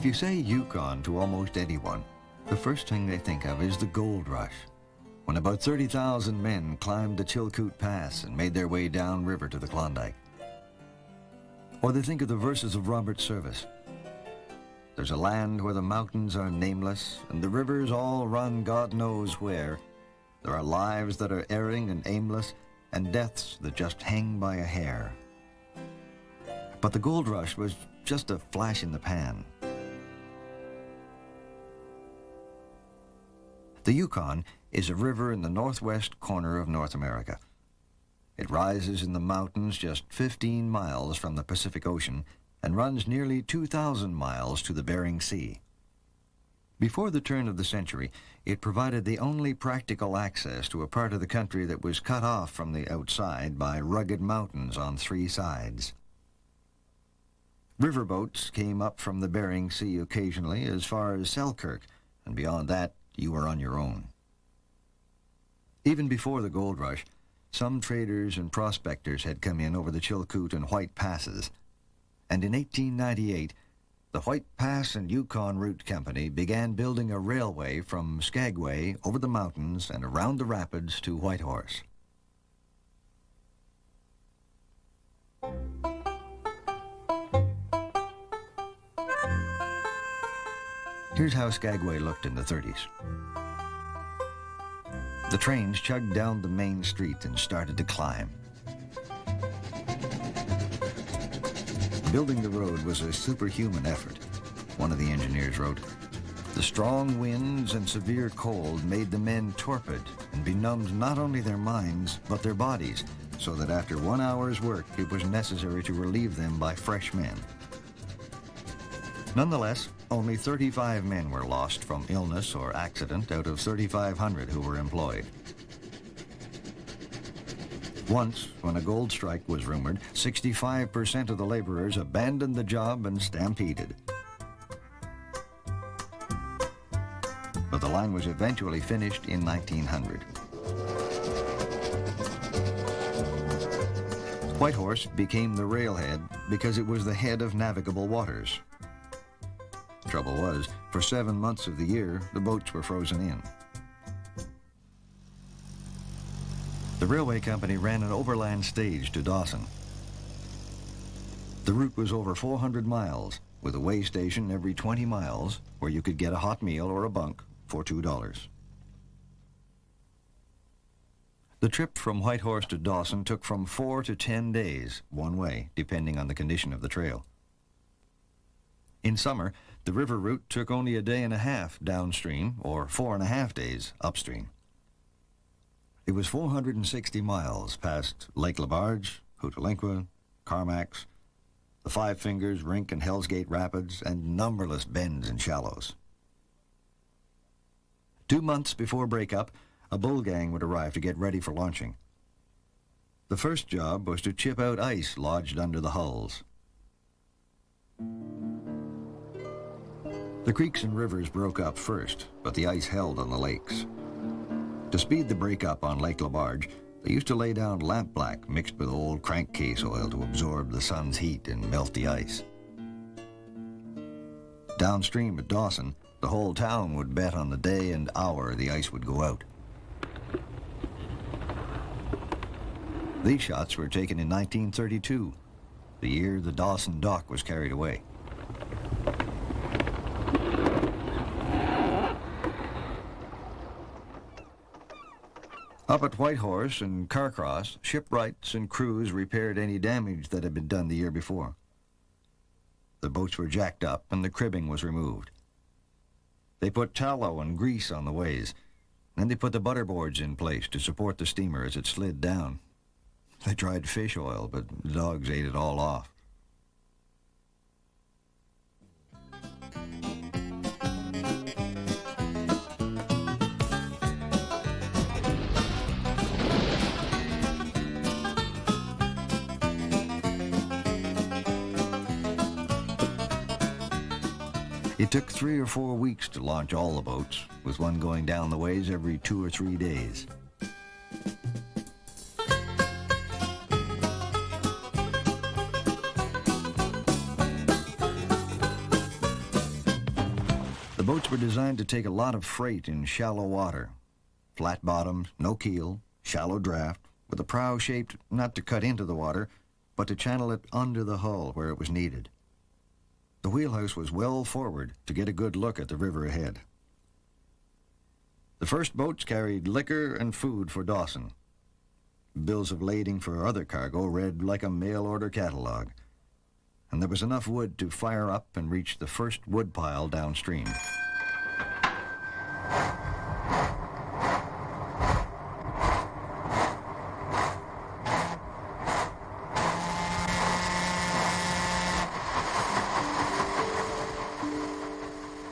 you say Yukon to almost anyone, the first thing they think of is the gold rush, when about 30,000 men climbed the Chilkoot Pass and made their way downriver to the Klondike. Or they think of the verses of Robert Service. There's a land where the mountains are nameless and the rivers all run God knows where. There are lives that are erring and aimless and deaths that just hang by a hair. But the gold rush was just a flash in the pan. The Yukon is a river in the northwest corner of North America. It rises in the mountains just 15 miles from the Pacific Ocean and runs nearly 2,000 miles to the Bering Sea. Before the turn of the century, it provided the only practical access to a part of the country that was cut off from the outside by rugged mountains on three sides. Riverboats came up from the Bering Sea occasionally as far as Selkirk, and beyond that, you were on your own. Even before the gold rush, some traders and prospectors had come in over the Chilkoot and White Passes, and in 1898, the White Pass and Yukon Route Company began building a railway from Skagway over the mountains and around the rapids to Whitehorse. Here's how Skagway looked in the 30s. The trains chugged down the main street and started to climb. Building the road was a superhuman effort, one of the engineers wrote. The strong winds and severe cold made the men torpid and benumbed not only their minds, but their bodies, so that after 1 hour's work, it was necessary to relieve them by fresh men. Nonetheless, only 35 men were lost from illness or accident out of 3,500 who were employed. Once, when a gold strike was rumored, 65% of the laborers abandoned the job and stampeded. But the line was eventually finished in 1900. Whitehorse became the railhead because it was the head of navigable waters. Trouble was, for 7 months of the year, the boats were frozen in. The railway company ran an overland stage to Dawson. The route was over 400 miles, with a way station every 20 miles where you could get a hot meal or a bunk for $2. The trip from Whitehorse to Dawson took from 4 to 10 days, one way, depending on the condition of the trail. In summer, the river route took only a day and a half downstream, or 4.5 days upstream. It was 460 miles past Lake Labarge, Hootalinqua, Carmacks, the Five Fingers, Rink and Hell's Gate Rapids, and numberless bends and shallows. 2 months before breakup, a bull gang would arrive to get ready for launching. The first job was to chip out ice lodged under the hulls. The creeks and rivers broke up first, but the ice held on the lakes. To speed the breakup on Lake Labarge, they used to lay down lampblack mixed with old crankcase oil to absorb the sun's heat and melt the ice. Downstream at Dawson, the whole town would bet on the day and hour the ice would go out. These shots were taken in 1932, the year the Dawson dock was carried away. Up at Whitehorse and Carcross, shipwrights and crews repaired any damage that had been done the year before. The boats were jacked up and the cribbing was removed. They put tallow and grease on the ways, and they put the butterboards in place to support the steamer as it slid down. They tried fish oil, but the dogs ate it all off. It took 3 or 4 weeks to launch all the boats, with one going down the ways every 2 or 3 days. boats were designed to take a lot of freight in shallow water. Flat bottoms, no keel, shallow draft, with a prow shaped not to cut into the water, but to channel it under the hull where it was needed. The wheelhouse was well forward to get a good look at the river ahead. The first boats carried liquor and food for Dawson. Bills of lading for other cargo read like a mail-order catalog. And there was enough wood to fire up and reach the first wood pile downstream.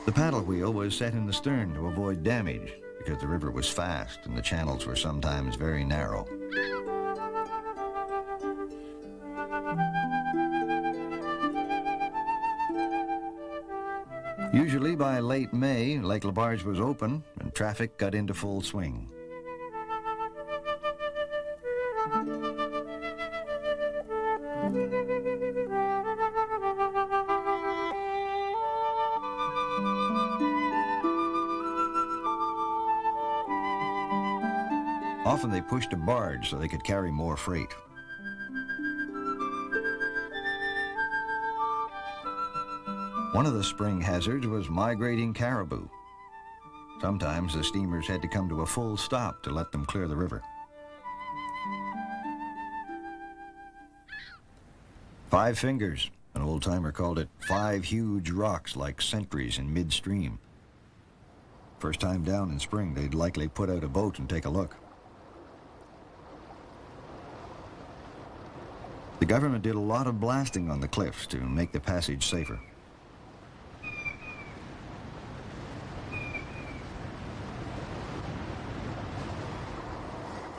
The paddle wheel was set in the stern to avoid damage, because the river was fast and the channels were sometimes very narrow. Usually by late May, Lake Lebarge was open and traffic got into full swing. Often they pushed a barge so they could carry more freight. One of the spring hazards was migrating caribou. Sometimes the steamers had to come to a full stop to let them clear the river. Five Fingers, an old-timer called it 5 huge rocks like sentries in midstream. First time down in spring, they'd likely put out a boat and take a look. The government did a lot of blasting on the cliffs to make the passage safer.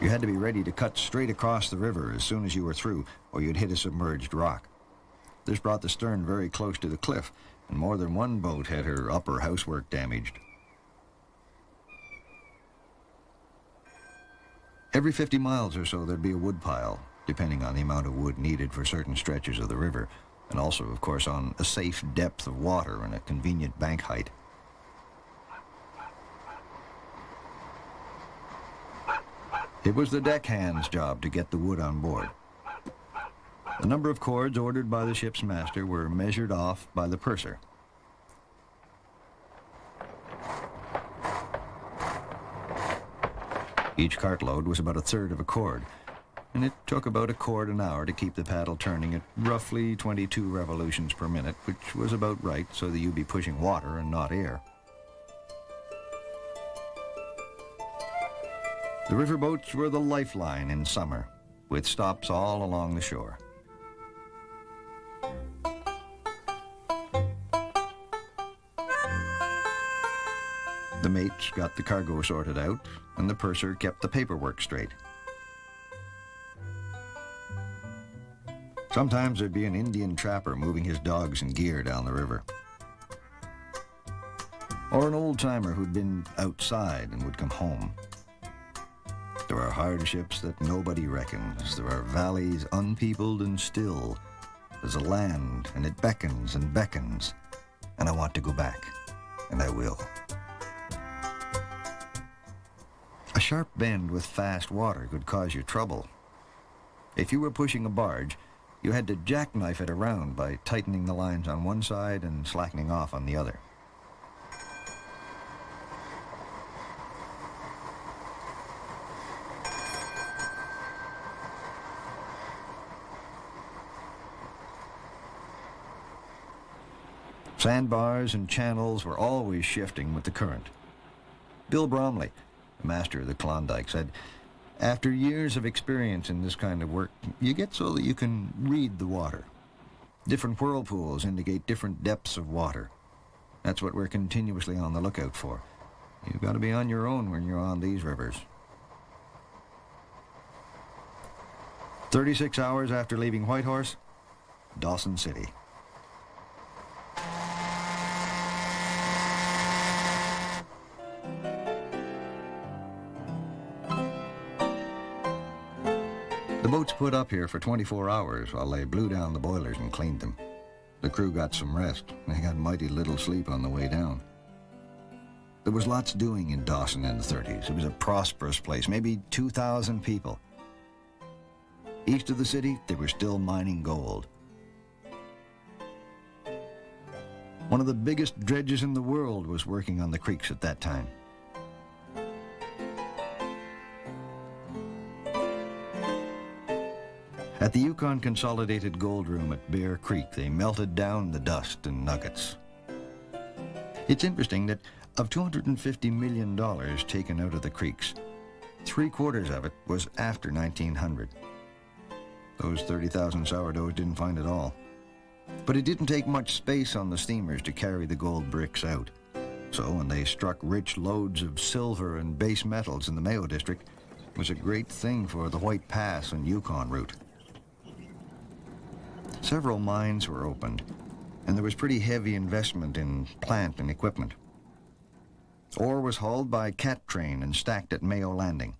You had to be ready to cut straight across the river as soon as you were through, or you'd hit a submerged rock. This brought the stern very close to the cliff, and more than one boat had her upper housework damaged. Every 50 miles or so there'd be a wood pile, depending on the amount of wood needed for certain stretches of the river, and also, of course, on a safe depth of water and a convenient bank height. It was the deckhand's job to get the wood on board. The number of cords ordered by the ship's master were measured off by the purser. Each cartload was about 1/3 of a cord, and it took about a cord an hour to keep the paddle turning at roughly 22 revolutions per minute, which was about right so that you'd be pushing water and not air. The riverboats were the lifeline in summer, with stops all along the shore. The mates got the cargo sorted out, and the purser kept the paperwork straight. Sometimes there'd be an Indian trapper moving his dogs and gear down the river. Or an old-timer who'd been outside and would come home. There are hardships that nobody reckons. There are valleys unpeopled and still. There's a land, and it beckons and beckons. And I want to go back, and I will. A sharp bend with fast water could cause you trouble. If you were pushing a barge, you had to jackknife it around by tightening the lines on one side and slackening off on the other. Sandbars and channels were always shifting with the current. Bill Bromley, the master of the Klondike, said, "After years of experience in this kind of work, you get so that you can read the water. Different whirlpools indicate different depths of water. That's what we're continuously on the lookout for. You've got to be on your own when you're on these rivers." 36 hours after leaving Whitehorse, Dawson City. The boats put up here for 24 hours while they blew down the boilers and cleaned them. The crew got some rest. They got mighty little sleep on the way down. There was lots doing in Dawson in the 30s. It was a prosperous place, maybe 2,000 people. East of the city, they were still mining gold. One of the biggest dredges in the world was working on the creeks at that time. At the Yukon Consolidated Gold Room at Bear Creek, they melted down the dust and nuggets. It's interesting that of $250 million taken out of the creeks, 3/4 of it was after 1900. Those 30,000 sourdoughs didn't find it all. But it didn't take much space on the steamers to carry the gold bricks out. So when they struck rich loads of silver and base metals in the Mayo District, it was a great thing for the White Pass and Yukon route. Several mines were opened, and there was pretty heavy investment in plant and equipment. Ore was hauled by cat train and stacked at Mayo Landing.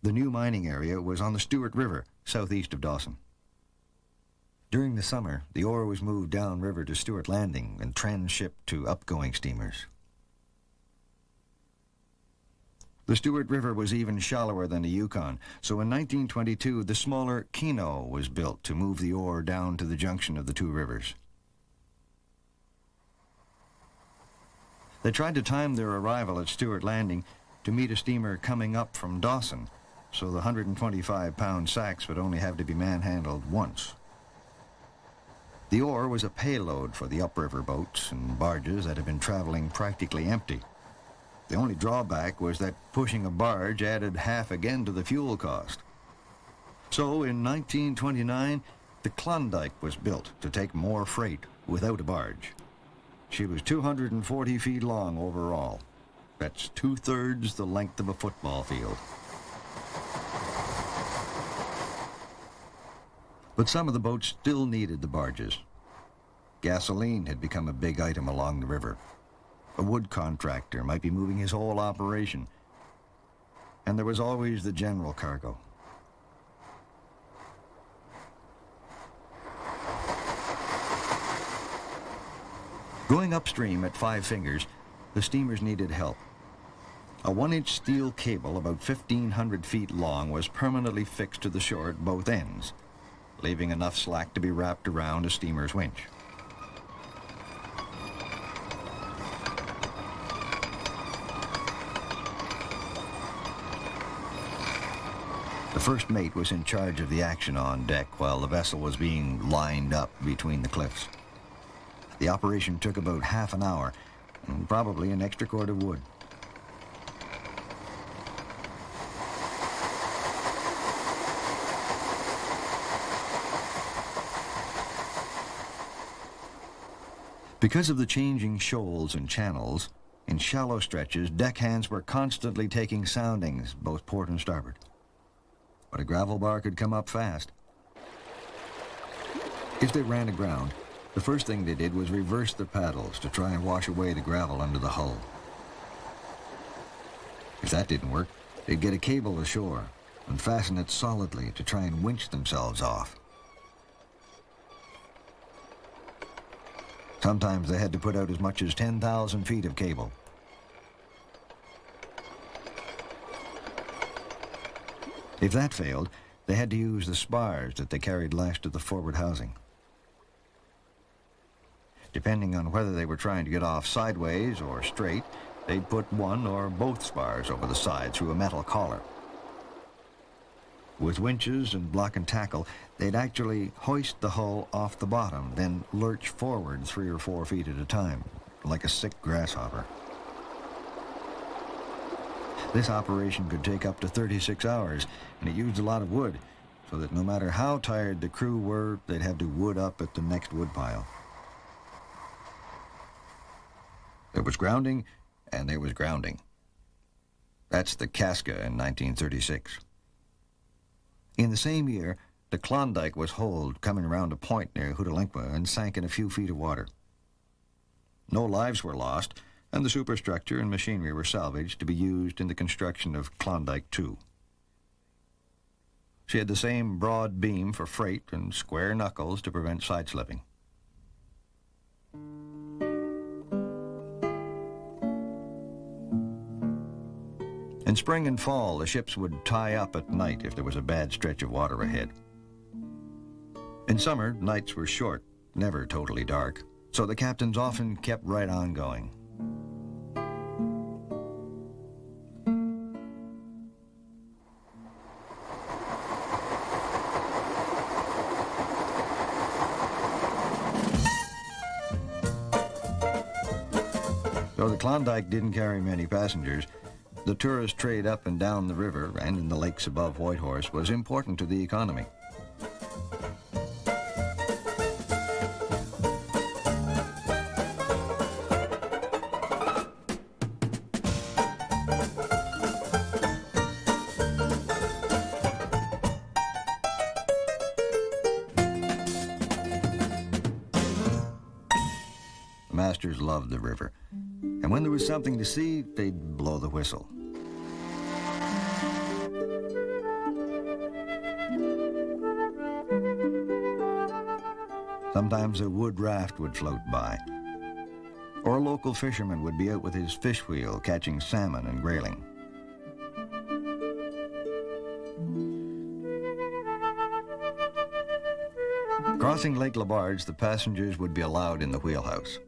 The new mining area was on the Stewart River, southeast of Dawson. During the summer, the ore was moved downriver to Stewart Landing and transshipped to upgoing steamers. The Stewart River was even shallower than the Yukon, so in 1922 the smaller Keno was built to move the ore down to the junction of the two rivers. They tried to time their arrival at Stewart Landing to meet a steamer coming up from Dawson, so the 125-pound sacks would only have to be manhandled once. The ore was a payload for the upriver boats and barges that had been traveling practically empty. The only drawback was that pushing a barge added half again to the fuel cost. So in 1929, the Klondike was built to take more freight without a barge. She was 240 feet long overall. That's 2/3 the length of a football field. But some of the boats still needed the barges. Gasoline had become a big item along the river. A wood contractor might be moving his whole operation. And there was always the general cargo. Going upstream at Five Fingers, the steamers needed help. A 1-inch steel cable about 1,500 feet long was permanently fixed to the shore at both ends, leaving enough slack to be wrapped around a steamer's winch. The first mate was in charge of the action on deck while the vessel was being lined up between the cliffs. The operation took about half an hour, and probably an extra cord of wood. Because of the changing shoals and channels, in shallow stretches, deckhands were constantly taking soundings, both port and starboard. But a gravel bar could come up fast. If they ran aground, the first thing they did was reverse the paddles to try and wash away the gravel under the hull. If that didn't work, they'd get a cable ashore and fasten it solidly to try and winch themselves off. Sometimes they had to put out as much as 10,000 feet of cable. If that failed, they had to use the spars that they carried lashed to the forward housing. Depending on whether they were trying to get off sideways or straight, they'd put one or both spars over the side through a metal collar. With winches and block and tackle, they'd actually hoist the hull off the bottom, then lurch forward 3 or 4 feet at a time, like a sick grasshopper. This operation could take up to 36 hours, and it used a lot of wood, so that no matter how tired the crew were, they'd have to wood up at the next wood pile. There was grounding, and there was grounding. That's the Casca in 1936. In the same year, the Klondike was holed coming around a point near Hootalinqua and sank in a few feet of water. No lives were lost, and the superstructure and machinery were salvaged to be used in the construction of Klondike II. She had the same broad beam for freight and square knuckles to prevent side-slipping. In spring and fall, the ships would tie up at night if there was a bad stretch of water ahead. In summer, nights were short, never totally dark, so the captains often kept right on going. Though the Klondike didn't carry many passengers, the tourist trade up and down the river and in the lakes above Whitehorse was important to the economy. The masters loved the river, and when there was something to see, they'd blow the whistle. Sometimes a wood raft would float by, or a local fisherman would be out with his fish wheel catching salmon and grayling. Crossing Lake Lebarge, the passengers would be allowed in the wheelhouse.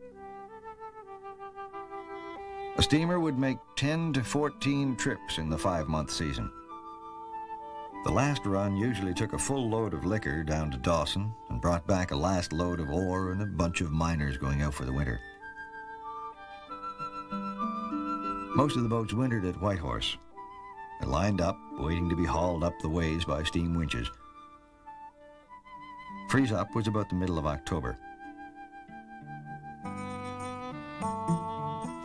A steamer would make 10 to 14 trips in the 5-month season. The last run usually took a full load of liquor down to Dawson and brought back a last load of ore and a bunch of miners going out for the winter. Most of the boats wintered at Whitehorse. They lined up, waiting to be hauled up the ways by steam winches. Freeze-up was about the middle of October.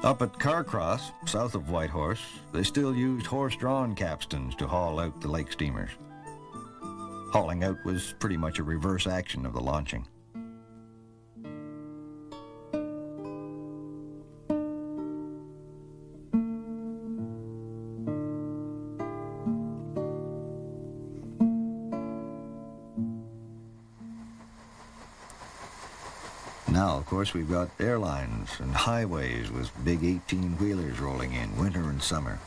Up at Carcross, south of Whitehorse, they still used horse-drawn capstans to haul out the lake steamers. Hauling out was pretty much a reverse action of the launching. Now, of course, we've got airlines and highways with big 18-wheelers rolling in winter and summer.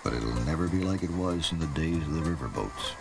But it'll never be like it was in the days of the riverboats.